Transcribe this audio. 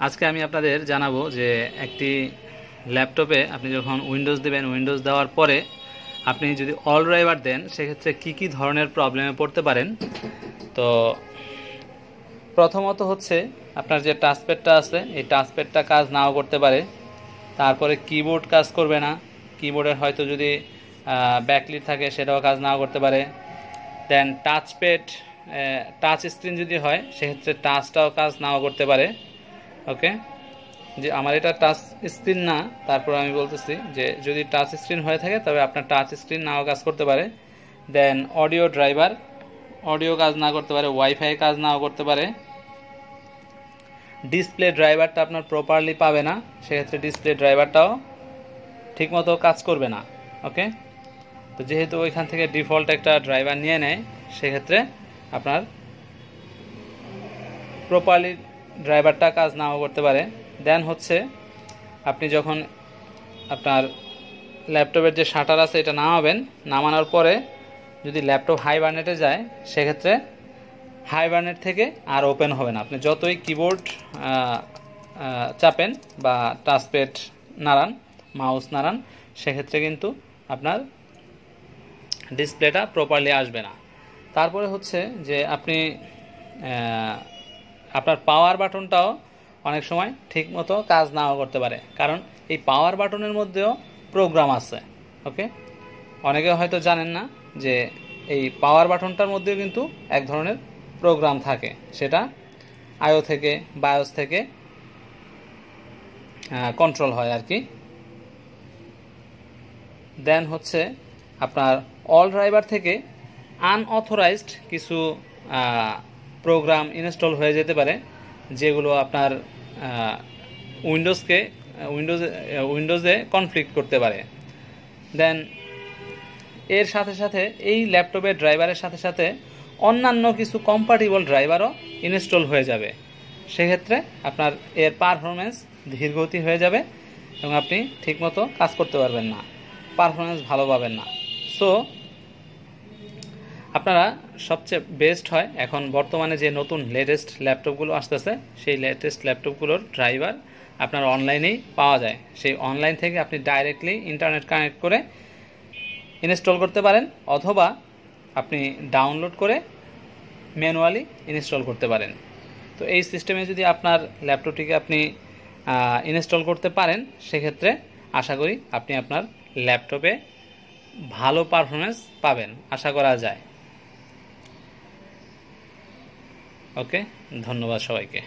আজকে আমি আপনাদের জানাবো যে একটি ল্যাপটপে আপনি যখন উইন্ডোজ দেবেন, উইন্ডোজ দেওয়ার পরে আপনি যদি অল ড্রাইভার দেন সেক্ষেত্রে কি ধরনের প্রবলেমে পড়তে পারেন। তো প্রথমত হচ্ছে আপনার যে টাচপ্যাডটা আছে এই টাচপ্যাডটা কাজ নাও করতে পারে। তারপরে কিবোর্ড কাজ করবে না, কিবোর্ডের হয়তো যদি ব্যাকলিট থাকে সেটাও কাজ নাও করতে পারে। দেন টাচপ্যাড টাচ স্ক্রিন যদি হয় সেক্ষেত্রে টাচটাও কাজ নাও করতে পারে। ওকে, যে আমার এটা টাচ স্ক্রিন না, তারপর আমি বলতেছি যে যদি টাচ স্ক্রিন হয়ে থাকে তবে আপনার টাচ স্ক্রিন নাও কাজ করতে পারে। দেন অডিও ড্রাইভার, অডিও কাজ না করতে পারে, ওয়াইফাই কাজ নাও করতে পারে। ডিসপ্লে ড্রাইভারটা আপনার প্রপারলি পাবে না, সেক্ষেত্রে ডিসপ্লে ড্রাইভারটাও ঠিকমতো কাজ করবে না। ওকে, তো যেহেতু ওইখান থেকে ডিফল্ট একটা ড্রাইভার নিয়ে নেয় সেক্ষেত্রে আপনার প্রপারলি ড্রাইভারটা কাজ নাও করতে পারে। দেন হচ্ছে আপনি যখন আপনার ল্যাপটপের যে শাটার আছে এটা নামাবেন, নামানোর পরে যদি ল্যাপটপ হাইবারনেটে যায় সেক্ষেত্রে হাইবারনেট থেকে আর ওপেন হবে না। আপনি যতই কিবোর্ড চাপেন বা টাচপ্যাড নাড়ান, মাউস নাড়ান, সেক্ষেত্রে কিন্তু আপনার ডিসপ্লেটা প্রপারলি আসবে না। তারপরে হচ্ছে যে আপনি আপনার পাওয়ার বাটনটাও অনেক সময় ঠিকমতো কাজ নাও করতে পারে, কারণ এই পাওয়ার বাটনের মধ্যেও প্রোগ্রাম আছে। ওকে, অনেকে হয়তো জানেন না যে এই পাওয়ার বাটনটার মধ্যেও কিন্তু এক ধরনের প্রোগ্রাম থাকে, সেটা আইও থেকে বায়োস থেকে কন্ট্রোল হয় আর কি। দেন হচ্ছে আপনার অল ড্রাইভার থেকে আনঅথরাইজড কিছু প্রোগ্রাম ইনস্টল হয়ে যেতে পারে, যেগুলো আপনার উইন্ডোজে কনফ্লিক্ট করতে পারে। দেন এর সাথে সাথে এই ল্যাপটপের ড্রাইভারের সাথে সাথে অন্যান্য কিছু কম্প্যাটিবল ড্রাইভারও ইনস্টল হয়ে যাবে, সেক্ষেত্রে আপনার এর পারফরমেন্স ধীরগতি হয়ে যাবে এবং আপনি ঠিকমতো কাজ করতে পারবেন না, পারফরমেন্স ভালো পাবেন না। সো আপনারা সবচেয়ে বেস্ট হয় এখন বর্তমানে যে নতুন লেটেস্ট ল্যাপটপগুলো আসতেছে সেই লেটেস্ট ল্যাপটপগুলোর ড্রাইভার আপনার অনলাইনেই পাওয়া যায়। সেই অনলাইন থেকে আপনি ডাইরেক্টলি ইন্টারনেট কানেক্ট করে ইনস্টল করতে পারেন, অথবা আপনি ডাউনলোড করে ম্যানুয়ালি ইনস্টল করতে পারেন। তো এই সিস্টেমে যদি আপনার ল্যাপটপটিকে আপনি ইনস্টল করতে পারেন সেক্ষেত্রে আশা করি আপনি আপনার ল্যাপটপে ভালো পারফরমেন্স পাবেন, আশা করা যায়। ওকে, ধন্যবাদ সবাইকে।